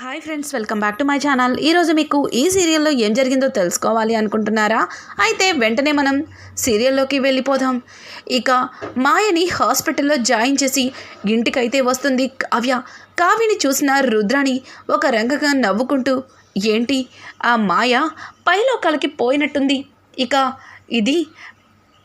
Hi friends, welcome back to my channel. ఈరోజు మీకు ఈ సీరియల్లో ఏం జరిగిందో తెలుసుకోవాలి అనుకుంటున్నారా? అయితే వెంటనే మనం సీరియల్లోకి వెళ్ళిపోదాం. ఇక మాయని హాస్పిటల్లో జాయిన్ చేసి ఇంటికైతే వస్తుంది కావ్య. కావ్యని చూసిన రుద్రాణి ఒక రంగగా నవ్వుకుంటూ, ఏంటి ఆ మాయ పైలోకాలకి పోయినట్టుంది, ఇక ఇది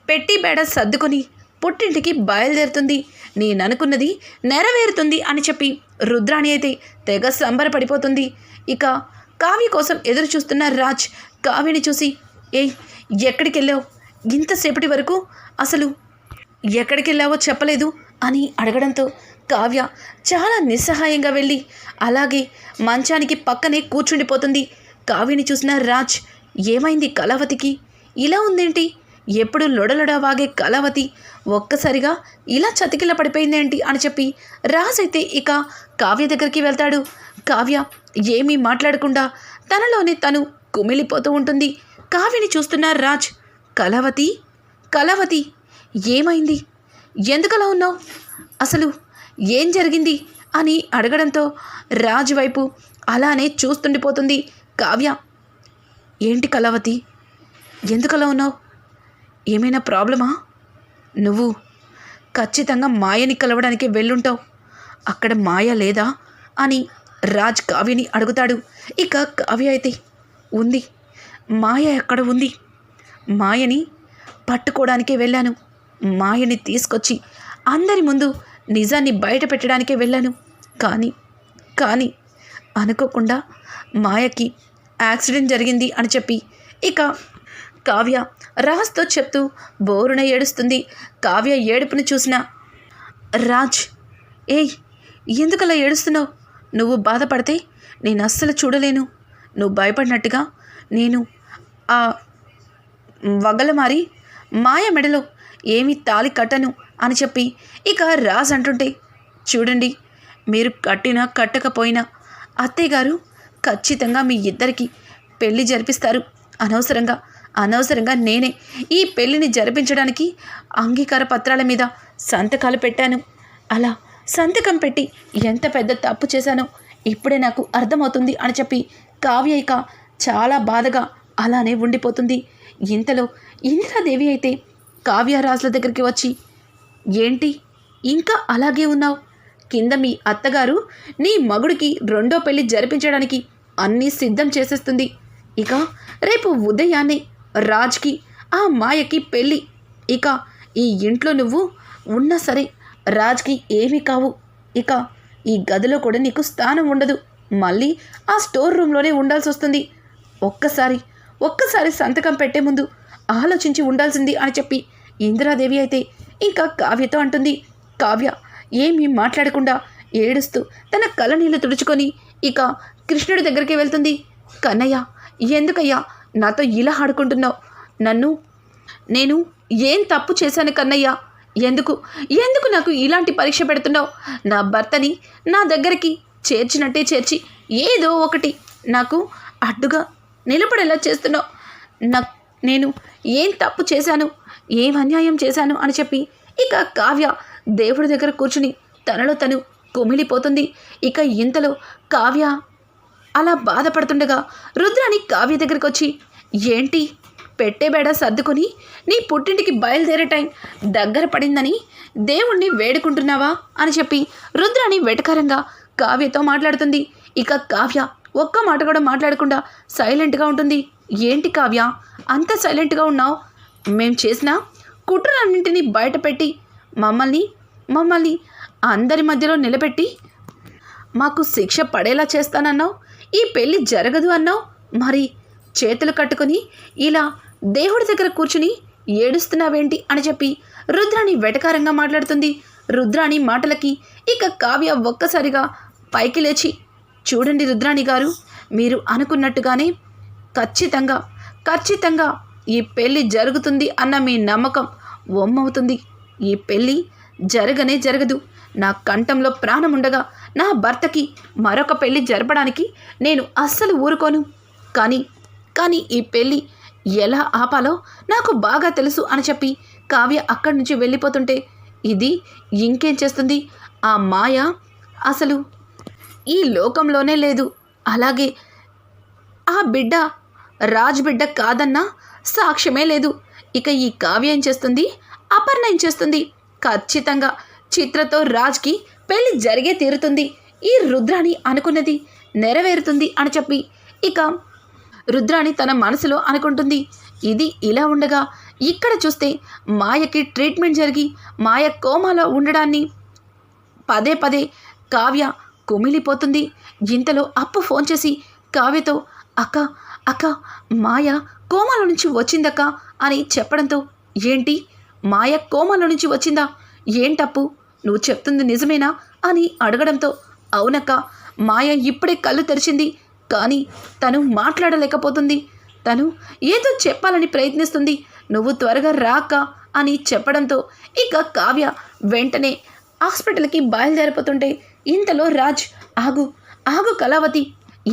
పెట్టి బేడ సర్దుకొని పుట్టింటికి బయలుదేరుతుంది, నేననుకున్నది నెరవేరుతుంది అని చెప్పి రుద్రాణి అయితే తెగ సంబరపడిపోతుంది. ఇక కావ్య కోసం ఎదురు చూస్తున్న రాజ్ కావ్యని చూసి, ఏయ్ ఎక్కడికి వెళ్ళావు, ఇంతసేపటి వరకు అసలు ఎక్కడికి వెళ్ళావో చెప్పలేదు అని అడగడంతో కావ్య చాలా నిస్సహాయంగా వెళ్ళి అలాగే మంచానికి పక్కనే కూర్చుండిపోతుంది. కావ్యని చూసిన రాజ్, ఏమైంది కళావతికి, ఇలా ఉందేంటి, ఎప్పుడు లొడలొడ వాగే కళావతి ఒక్కసారిగా ఇలా చతికిల పడిపోయిందేంటి అని చెప్పి రాజ్ అయితే ఇక కావ్య దగ్గరికి వెళ్తాడు. కావ్య ఏమీ మాట్లాడకుండా తనలోనే తను కుమిలిపోతూ ఉంటుంది. కావ్యని చూస్తున్న రాజ్, కళావతి కళావతి ఏమైంది, ఎందుకలా ఉన్నావు, అసలు ఏం జరిగింది అని అడగడంతో రాజ్ వైపు అలానే చూస్తుండిపోతుంది కావ్య. ఏంటి కళావతి, ఎందుకలా ఉన్నావు, ఏమైనా ప్రాబ్లమా, నువ్వు ఖచ్చితంగా మాయని కలవడానికి వెళ్ళుంటావు, అక్కడ మాయ లేదా అని రాజ్ కావ్యని అడుగుతాడు. ఇక కావ్య అయితే, ఉంది, మాయ ఎక్కడ ఉంది, మాయని పట్టుకోవడానికే వెళ్ళాను, మాయని తీసుకొచ్చి అందరి ముందు నిజాన్ని బయట పెట్టడానికే వెళ్ళాను, కానీ అనుకోకుండా మాయకి యాక్సిడెంట్ జరిగింది అని చెప్పి ఇక కావ్య రాజ్తో చెప్తూ బోరున ఏడుస్తుంది. కావ్య ఏడుపును చూసిన రాజ్, ఏయ్ ఎందుకలా ఏడుస్తున్నావు, నువ్వు బాధపడితే నేను అస్సలు చూడలేను, నువ్వు భయపడినట్టుగా నేను ఆ వగలమారి మాయ మెడలో ఏమీ తాళి కట్టను అని చెప్పి ఇక రాజ్ అంటుంటే, చూడండి మీరు కట్టినా కట్టకపోయినా అత్తయ్య గారు ఖచ్చితంగా మీ ఇద్దరికి పెళ్లి జరిపిస్తారు, అనవసరంగా నేనే ఈ పెళ్లిని జరిపించడానికి అంగీకార పత్రాల మీద సంతకాలు పెట్టాను, అలా సంతకం పెట్టి ఎంత పెద్ద తప్పు చేశానో ఇప్పుడే నాకు అర్థమవుతుంది అని చెప్పి కావ్య ఇక చాలా బాధగా అలానే ఉండిపోతుంది. ఇంతలో ఇందిరాదేవి అయితే కావ్యరాజుల దగ్గరికి వచ్చి, ఏంటి ఇంకా అలాగే ఉన్నావు, కింద మీ అత్తగారు నీ మగుడికి రెండో పెళ్లి జరిపించడానికి అన్నీ సిద్ధం చేసేస్తుంది, ఇక రేపు ఉదయాన్నే రాజ్కి ఆ మాయకి పెళ్ళి, ఇక ఈ ఇంట్లో నువ్వు ఉన్నా సరే రాజ్కి ఏమీ కావు, ఇక ఈ గదిలో కూడా నీకు స్థానం ఉండదు, మళ్ళీ ఆ స్టోర్ రూమ్లోనే ఉండాల్సి వస్తుంది, ఒక్కసారి సంతకం పెట్టే ముందు ఆలోచించి ఉండాల్సింది అని చెప్పి ఇందిరాదేవి అయితే ఇంకా కావ్యతో అంటుంది. కావ్య ఏమీ మాట్లాడకుండా ఏడుస్తూ తన కళ్ళనీళ్ళు తుడుచుకొని ఇక కృష్ణుడి దగ్గరికి వెళ్తుంది. కన్నయ్య, ఎందుకయ్యా నాతో ఇలా ఆడుకుంటున్నావు, నేను ఏం తప్పు చేశాను కన్నయ్య, ఎందుకు నాకు ఇలాంటి పరీక్ష పెడుతున్నావు, నా భర్తని నా దగ్గరికి చేర్చినట్టే చేర్చి ఏదో ఒకటి నాకు అడ్డుగా నిలబడేలా చేస్తున్నావు, నేను ఏం తప్పు చేశాను, ఏం అన్యాయం చేశాను అని చెప్పి ఇక కావ్య దేవుడి దగ్గర కూర్చుని తనలో తను కుమిలిపోతుంది. ఇక ఇంతలో కావ్య అలా బాధపడుతుండగా రుద్రాణి కావ్య దగ్గరికి వచ్చి, ఏంటి పెట్టేబేడ సర్దుకొని నీ పుట్టింటికి బయలుదేరే టైం దగ్గర పడిందని దేవుణ్ణి వేడుకుంటున్నావా అని చెప్పి రుద్రాణి వెటకారంగా కావ్యతో మాట్లాడుతుంది. ఇక కావ్య ఒక్క మాట కూడా మాట్లాడకుండా సైలెంట్గా ఉంటుంది. ఏంటి కావ్య అంత సైలెంట్గా ఉన్నావు, మేం చేసిన కుట్రలన్నింటినీ బయటపెట్టి మమ్మల్ని అందరి మధ్యలో నిలబెట్టి మాకు శిక్ష పడేలా చేస్తానన్నావు, ఈ పెళ్ళి జరగదు అన్నావు, మరి చేతులు కట్టుకొని ఇలా దేవుడి దగ్గర కూర్చుని ఏడుస్తున్నావేంటి అని చెప్పి రుద్రాణి వెటకారంగా మాట్లాడుతుంది. రుద్రాణి మాటలకి ఇక కావ్య ఒక్కసారిగా పైకి లేచి, చూడండి రుద్రాణి గారు, మీరు అనుకున్నట్టుగానే ఖచ్చితంగా ఈ పెళ్ళి జరుగుతుంది అన్న మీ నమ్మకం వమ్మవుతుంది, ఈ పెళ్ళి జరగదు, నా కంఠంలో ప్రాణం ఉండగా నా భర్తకి మరొక పెళ్లి జరపడానికి నేను అస్సలు ఊరుకోను, కానీ ఈ పెళ్ళి ఎలా ఆపాలో నాకు బాగా తెలుసు అని చెప్పి కావ్య అక్కడి నుంచి వెళ్ళిపోతుంటే, ఇది ఇంకేం చేస్తుంది, ఆ మాయ అసలు ఈ లోకంలోనే లేదు, అలాగే ఆ బిడ్డ రాజ్ బిడ్డ కాదన్నా సాక్ష్యమే లేదు. ఇక ఈ కావ్య ఏం చేస్తుంది, అపర్ణ ఏం చేస్తుంది? ఖచ్చితంగా చిత్రతో రాజ్కి పెళ్లి జరిగే తీరుతుంది. ఈ రుద్రాణి అనుకున్నది నెరవేరుతుంది అని చెప్పి ఇక రుద్రాణి తన మనసులో అనుకుంటుంది. ఇది ఇలా ఉండగా ఇక్కడ చూస్తే మాయకి ట్రీట్మెంట్ జరిగి మాయ కోమాలో ఉండడాన్ని పదే పదే కావ్య కుమిలిపోతుంది. ఇంతలో అప్పు ఫోన్ చేసి కావ్యతో అక్క అక్క మాయ కోమాలో నుంచి వచ్చిందక్క అని చెప్పడంతో ఏంటి మాయ కోమాలో నుంచి వచ్చిందా? ఏంటప్పు నువ్వు చెప్తుంది నిజమేనా అని అడగడంతో అవునక్క మాయ ఇప్పుడే కళ్ళు తెరిచింది, కానీ తను మాట్లాడలేకపోతుంది. తను ఏదో చెప్పాలని ప్రయత్నిస్తుంది. నువ్వు త్వరగా రాక అని చెప్పడంతో ఇక కావ్య వెంటనే హాస్పిటల్కి బయలుదేరిపోతుంటే ఇంతలో రాజ్ ఆగు ఆగు కళావతి,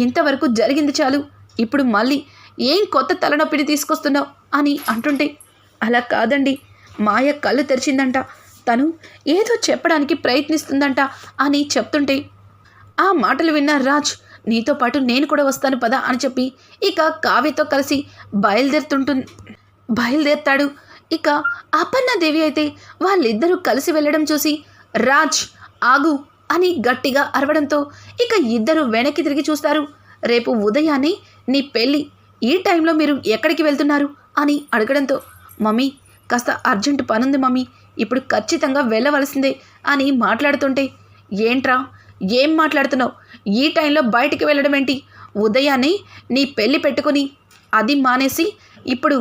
ఇంతవరకు జరిగింది చాలు, ఇప్పుడు మళ్ళీ ఏం కొత్త తలనొప్పిని తీసుకొస్తున్నావు అని అంటుంటే అలా కాదండి, మాయ కళ్ళు తెరిచిందంట, తను ఏదో చెప్పడానికి ప్రయత్నిస్తుందంట అని చెప్తుంటే ఆ మాటలు విన్న రాజ్ నీతో పాటు నేను కూడా వస్తాను పదా అని చెప్పి ఇక కావ్యతో కలిసి బయలుదేరుతాడు. ఇక అపర్ణాదేవి అయితే వాళ్ళిద్దరూ కలిసి వెళ్ళడం చూసి రాజ్ ఆగు అని గట్టిగా అరవడంతో ఇక ఇద్దరు వెనక్కి తిరిగి చూస్తారు. రేపు ఉదయాన్నే నీ పెళ్ళి, ఈ టైంలో మీరు ఎక్కడికి వెళ్తున్నారు అని అడగడంతో మమ్మీ కాస్త అర్జెంటు పనుంది మమ్మీ, ఇప్పుడు ఖచ్చితంగా వెళ్ళవలసిందే అని మాట్లాడుతుంటే ఏంట్రా ఏం మాట్లాడుతున్నావు, ఈ టైంలో బయటికి వెళ్ళడం ఏంటి, ఉదయాన్నే నీ పెళ్ళి పెట్టుకుని అది మానేసి ఇప్పుడు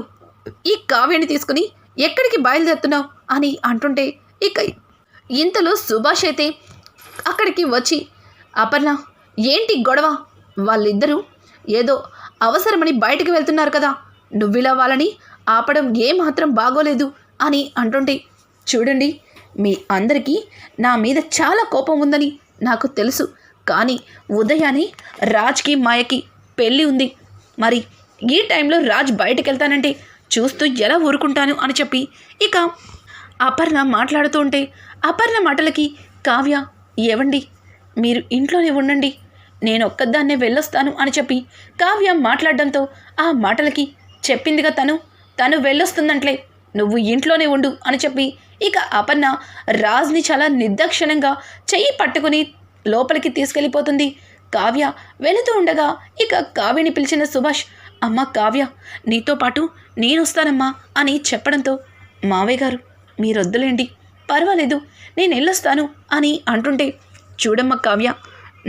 ఈ కావ్యాన్ని తీసుకుని ఎక్కడికి బయలుదేరుతున్నావు అని అంటుంటే ఇక ఇంతలో సుభాష్ అయితే అక్కడికి వచ్చి అపర్ణ ఏంటి గొడవ, వాళ్ళిద్దరూ ఏదో అవసరమని బయటికి వెళ్తున్నారు కదా, నువ్విలా వాళ్ళని ఆపడం ఏమాత్రం బాగోలేదు అని అంటుంటే చూడండి మీ అందరికీ నా మీద చాలా కోపం ఉందని నాకు తెలుసు, కానీ ఉదయాన్నే రాజ్కి మాయకి పెళ్ళి ఉంది, మరి ఈ టైంలో రాజ్ బయటికి వెళ్తానంటే చూస్తూ ఎలా ఊరుకుంటాను అని చెప్పి ఇక అపర్ణ మాట్లాడుతూ ఉంటే అపర్ణ మాటలకి కావ్య ఏవండి మీరు ఇంట్లోనే ఉండండి, నేను ఒక్కదాన్నే వెళ్ళొస్తాను అని చెప్పి కావ్య మాట్లాడడంతో ఆ మాటలకి చెప్పిందిగా తను వెళ్ళొస్తుందంట్లే, నువ్వు ఇంట్లోనే ఉండు అని చెప్పి ఇక అపర్ణ రాజ్ని చాలా నిర్దాక్షిణ్యంగా చెయ్యి పట్టుకుని లోపలికి తీసుకెళ్ళిపోతుంది. కావ్య వెళుతూ ఉండగా ఇక కావ్యని పిలిచిన సుభాష్ అమ్మ కావ్య నీతో పాటు నేను వస్తానమ్మా అని చెప్పడంతో మావయ్య గారు మీరొద్దులేండి పర్వాలేదు నేను వెళ్ళొస్తాను అని అంటుంటే చూడమ్మ కావ్య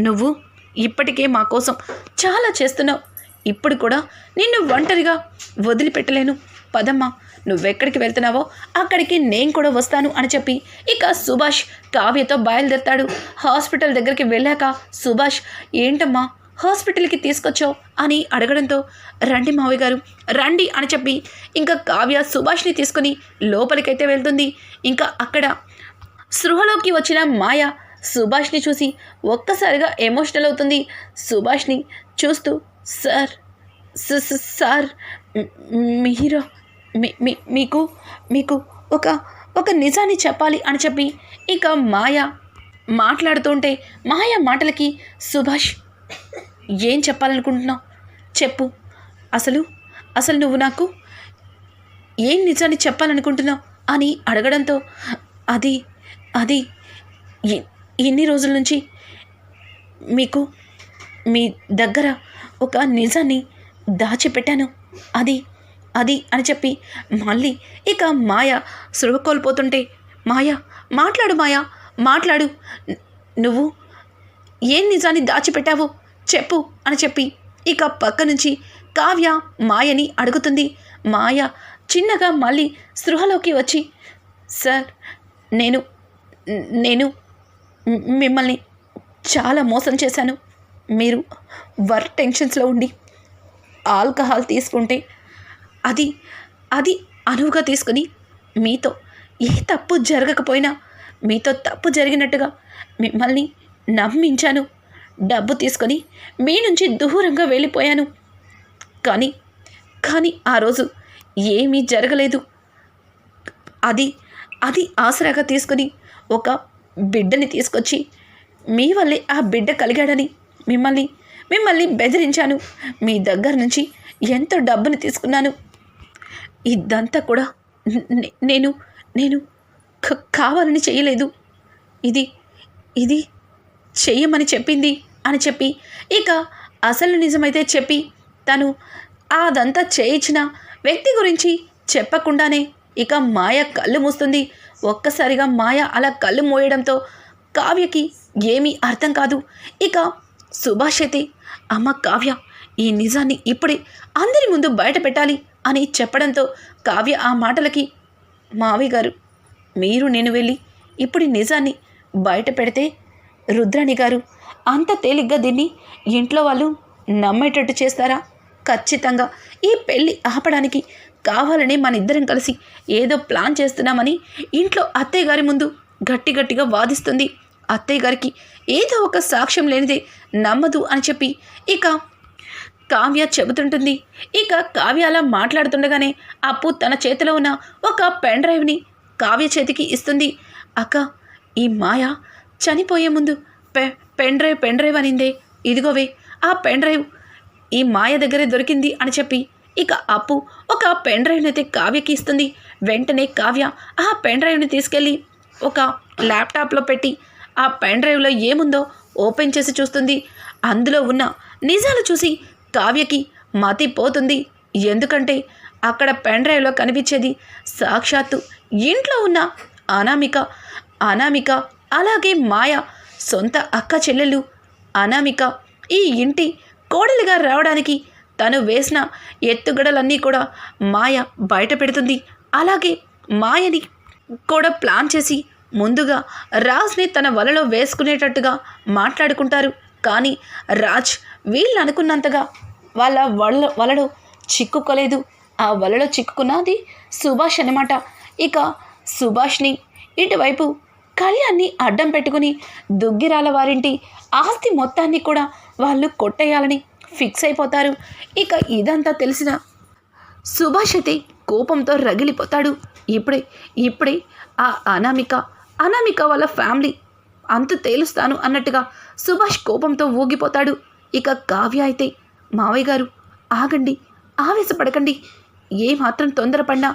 నువ్వు ఇప్పటికే మా కోసం చాలా చేస్తున్నావు, ఇప్పుడు కూడా నిన్ను ఒంటరిగా వదిలిపెట్టలేను, పదమ్మా నువ్వెక్కడికి వెళ్తున్నావో అక్కడికి నేను కూడా వస్తాను అని చెప్పి ఇక సుభాష్ కావ్యతో బయలుదేరుతాడు. హాస్పిటల్ దగ్గరికి వెళ్ళాక సుభాష్ ఏంటమ్మా హాస్పిటల్కి తీసుకొచ్చావు అని అడగడంతో రండి మావయ్య గారు రండి అని చెప్పి ఇంకా కావ్య సుభాష్ని తీసుకుని లోపలికైతే వెళ్తుంది. ఇంకా అక్కడ స్పృహలోకి వచ్చిన మాయ సుభాష్ని చూసి ఒక్కసారిగా ఎమోషనల్ అవుతుంది. సుభాష్ని చూస్తూ సార్ సార్ మీరు మీకు మీకు ఒక నిజాన్ని చెప్పాలి అని చెప్పి ఇక మాయ మాట్లాడుతుంటే మాయ మాటలకి సుభాష్ ఏం చెప్పాలనుకుంటున్నావు చెప్పు, అసలు నువ్వు నాకు ఏం నిజాన్ని చెప్పాలనుకుంటున్నావు అని అడగడంతో అది ఇన్ని రోజుల నుంచి మీ దగ్గర ఒక నిజాన్ని దాచిపెట్టాను, అది అని చెప్పి మళ్ళీ ఇక మాయ సృహ కోల్పోతుంటే మాట్లాడు నువ్వు ఏం నిజాన్ని దాచిపెట్టావో చెప్పు అని చెప్పి ఇక పక్క నుంచి కావ్య మాయని అడుగుతుంది. మాయ చిన్నగా మళ్ళీ స్పృహలోకి వచ్చి సార్ నేను మిమ్మల్ని చాలా మోసం చేశాను, మీరు వర్క్ టెన్షన్స్లో ఉండి ఆల్కహాల్ తీసుకుంటే అది అనువుగా తీసుకుని మీతో ఏ తప్పు జరగకపోయినా మీతో తప్పు జరిగినట్టుగా మిమ్మల్ని నమ్మించాను, డబ్బు తీసుకొని మీ నుంచి దూరంగా వెళ్ళిపోయాను, కానీ ఆ రోజు ఏమీ జరగలేదు, అది ఆసరాగా తీసుకుని ఒక బిడ్డని తీసుకొచ్చి మీ వల్లే ఆ బిడ్డ కలిగాడని మిమ్మల్ని మిమ్మల్ని బెదిరించాను, మీ దగ్గర నుంచి ఎంతో డబ్బుని తీసుకున్నాను. ఇదంతా కూడా నేను నేను కావాలని చేయలేదు. ఇది ఇది చెయ్యమని చెప్పింది అని చెప్పి ఇక అసలు నిజమైతే చెప్పి తను అదంతా చేయించిన వ్యక్తి గురించి చెప్పకుండానే ఇక మాయ కళ్ళు మూస్తుంది. ఒక్కసారిగా మాయ అలా కళ్ళు మోయడంతో కావ్యకి ఏమీ అర్థం కాదు. ఇక సుభాష్ అయితే, అమ్మ కావ్య, ఈ నిజాన్ని ఇప్పుడే అందరి ముందు బయట పెట్టాలి అని చెప్పడంతో కావ్య ఆ మాటలకి, మావయ్య గారు, మీరు నేను వెళ్ళి ఇప్పుడు ఈ నిజాన్ని బయట పెడితే రుద్రాణి గారు అంత తేలిగ్గా దీన్ని ఇంట్లో వాళ్ళు నమ్మేటట్టు చేస్తారా? ఖచ్చితంగా ఈ పెళ్ళి ఆపడానికి కావాలని మన ఇద్దరం కలిసి ఏదో ప్లాన్ చేస్తున్నామని ఇంట్లో అత్తయ్య గారి ముందు గట్టిగా వాదిస్తుంది. అత్తయ్య గారికి ఏదో ఒక సాక్ష్యం లేనిదే నమ్మదు అని చెప్పి ఇక కావ్య చెబుతుంటుంది. ఇక కావ్య అలా మాట్లాడుతుండగానే అప్పు తన చేతిలో ఉన్న ఒక పెన్ డ్రైవ్ని కావ్య చేతికి ఇస్తుంది. అక్క, ఈ మాయ చనిపోయే ముందు పెన్ డ్రైవ్ అనిందే, ఇదిగోవే ఆ పెన్ డ్రైవ్ ఈ మాయ దగ్గరే దొరికింది అని చెప్పి ఇక అప్పు ఒక పెన్ డ్రైవ్ని అయితే కావ్యకి ఇస్తుంది. వెంటనే కావ్య ఆ పెన్ డ్రైవ్ని తీసుకెళ్ళి ఒక ల్యాప్టాప్లో పెట్టి ఆ పెన్ డ్రైవ్లో ఏముందో ఓపెన్ చేసి చూస్తుంది. అందులో ఉన్న నిజాలు చూసి కావ్యకి మతి పోతుంది. ఎందుకంటే అక్కడ పెన్ డ్రైవ్లో కనిపించేది సాక్షాత్తు ఇంట్లో ఉన్న అనామిక అలాగే మాయ సొంత అక్క చెల్లెళ్ళు. అనామిక ఈ ఇంటి కోడలిగా రావడానికి తను వేసిన ఎత్తుగడలన్నీ కూడా మాయ బయట పెడుతుంది. అలాగే మాయని కూడా ప్లాన్ చేసి ముందుగా రాజ్ని తన వలలో వేసుకునేటట్టుగా మాట్లాడుకుంటారు. కానీ రాజ్ వీళ్ళు అనుకున్నంతగా వాళ్ళ వలలో చిక్కుకోలేదు. ఆ వలలో చిక్కుకున్నది సుభాష్ అనమాట. ఇక సుభాష్ని ఇటువైపు కళ్యాణ్ని అడ్డం పెట్టుకుని దుగ్గిరాల వారింటి ఆస్తి మొత్తాన్ని కూడా వాళ్ళు కొట్టేయాలని ఫిక్స్ అయిపోతారు. ఇక ఇదంతా తెలిసిన సుభాష్ అయితే కోపంతో రగిలిపోతాడు. ఇప్పుడే ఆ అనామిక వాళ్ళ ఫ్యామిలీ అంతు తేలుస్తాను అన్నట్టుగా సుభాష్ కోపంతో ఊగిపోతాడు. ఇక కావ్య అయితే, మావయ్య గారు ఆగండి, ఆవేశపడకండి, ఏమాత్రం తొందరపడినా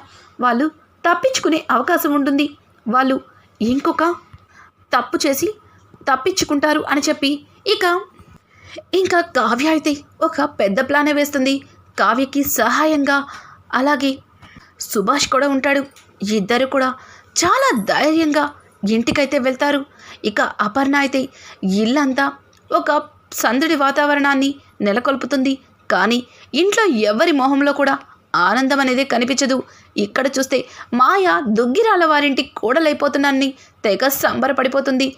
వాళ్ళు తప్పించుకునే అవకాశం ఉంటుంది, వాళ్ళు ఇంకొక తప్పు చేసి తప్పించుకుంటారు అని చెప్పి ఇంకా కావ్య అయితే ఒక పెద్ద ప్లానే వేస్తుంది. కావ్యకి సహాయంగా అలాగే సుభాష్ కూడా ఉంటాడు. ఇద్దరు కూడా చాలా ధైర్యంగా ఇంటికైతే వెళ్తారు. ఇక అపర్ణ అయితే ఇల్లంతా ఒక సందడి వాతావరణాన్ని నెలకొల్పుతుంది. కానీ ఇంట్లో ఎవరి మొహంలో కూడా ఆనందం అనేది కనిపించదు. ఇక్కడ చూస్తే మాయ దుగ్గిరాల వారింటి కోడలైపోతున్నాన్ని తెగ సంబరపడిపోతుంది.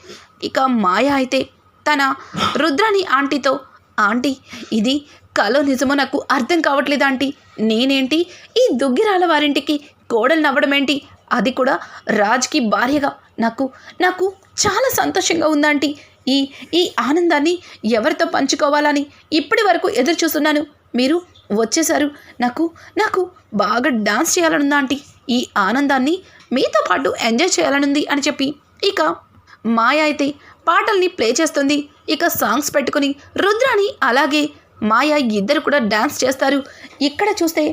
ఇక మాయ అయితే తన రుద్రాణి ఆంటీతో, ఆంటీ, ఇది కలో నిజమో నాకు అర్థం కావట్లేదు ఆంటీ, నేనేంటి ఈ దుగ్గిరాల వారింటికి కోడలు నవ్వడం ఏంటి, అది కూడా రాజ్కి భార్యగా, నాకు చాలా సంతోషంగా ఉందాంటీ, ఈ ఆనందాన్ని ఎవరితో పంచుకోవాలని ఇప్పటి వరకు ఎదురు చూస్తున్నాను, మీరు వచ్చేశారు, నాకు బాగా డాన్స్ చేయాలనుందా ఆంటీ, ఈ ఆనందాన్ని మీతో పాటు ఎంజాయ్ చేయాలనుంది అని చెప్పి ఇక మాయ అయితే పాటల్ని ప్లే చేస్తుంది. ఇక సాంగ్స్ పెట్టుకుని రుద్రాణి అలాగే మాయ ఇద్దరు కూడా డాన్స్ చేస్తారు. ఇక్కడ చూస్తే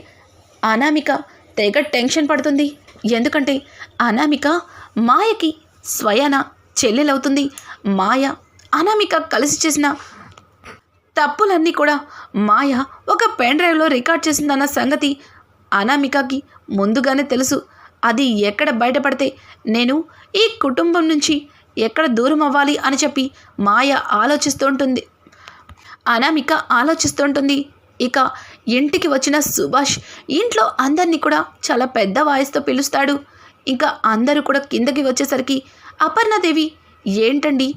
అనామిక తెగ టెన్షన్ పడుతుంది. ఎందుకంటే అనామిక మాయకి స్వయాన చెల్లెలవుతుంది. మాయ అనామిక కలిసి చేసిన తప్పులన్నీ కూడా మాయ ఒక పెన్ డ్రైవ్లో రికార్డ్ చేసిందన్న సంగతి అనామికకి ముందుగానే తెలుసు. అది ఎక్కడ బయటపడితే నేను ఈ కుటుంబం నుంచి ఎక్కడ దూరం అవ్వాలి అని చెప్పి మాయ ఆలోచిస్తుంటుంది. అనామిక ఆలోచిస్తుంటుంది. ఇక ఇంటికి వచ్చిన సుభాష్ ఇంట్లో అందరినీ కూడా చాలా పెద్ద వాయిస్తో పిలుస్తాడు. ఇంకా అందరూ కూడా కిందకి వచ్చేసరికి అపర్ణదేవి, ఏంటండి,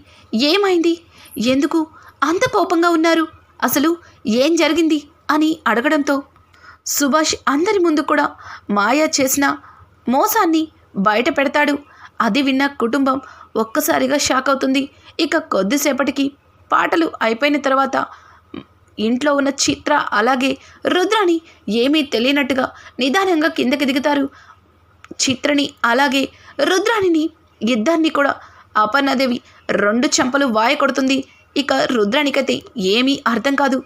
ఏమైంది, ఎందుకు అంత కోపంగా ఉన్నారు, అసలు ఏం జరిగింది అని అడగడంతో సుభాష్ అందరి ముందు కూడా మాయ చేసిన మోసాన్ని బయట పెడతాడు. అది విన్న కుటుంబం ఒక్కసారిగా షాక్ అవుతుంది. ఇక కొద్దిసేపటికి పాటలు అయిపోయిన తర్వాత ఇంట్లో ఉన్న చిత్ర అలాగే రుద్రాణి ఏమీ తెలియనట్టుగా నిదానంగా కిందకి దిగుతారు. చిత్రని అలాగే రుద్రాణిని ఇద్దరిని కూడా అపర్ణదేవి 2 చెంపలు వాయ కొడుతుంది. ఇక రుద్రానికైతే ఏమీ అర్థం కాదు.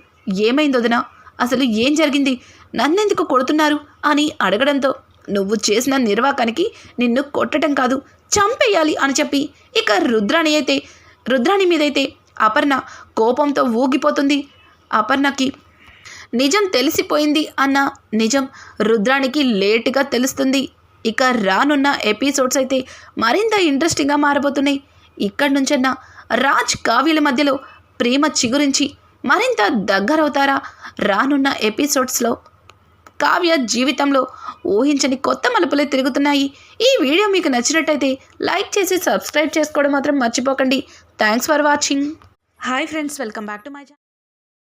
ఏమైంది వదినా, అసలు ఏం జరిగింది, నన్నెందుకు కొడుతున్నారు అని అడగడంతో నువ్వు చేసిన నిర్వాకానికి నిన్ను కొట్టడం కాదు చంపేయాలి అని చెప్పి ఇక రుద్రాణి మీదైతే అపర్ణ కోపంతో ఊగిపోతుంది. అపర్ణకి నిజం తెలిసిపోయింది అన్న నిజం రుద్రానికి లేటుగా తెలుస్తుంది. ఇక రానున్న ఎపిసోడ్స్ అయితే మరింత ఇంట్రెస్టింగ్గా మారబోతున్నాయి. ఇక్కడి నుంచన్నా రాజ్ కావ్యల మధ్యలో ప్రేమ చిగురించి మరింత దగ్గరవుతారా? రానున్న ఎపిసోడ్స్లో కావ్య జీవితంలో ఊహించని కొత్త మలుపులే తిరుగుతున్నాయి. ఈ వీడియో మీకు నచ్చినట్టయితే లైక్ చేసి సబ్స్క్రైబ్ చేసుకోవడం మాత్రం మర్చిపోకండి. Thanks for watching. Hi friends, welcome back to my channel.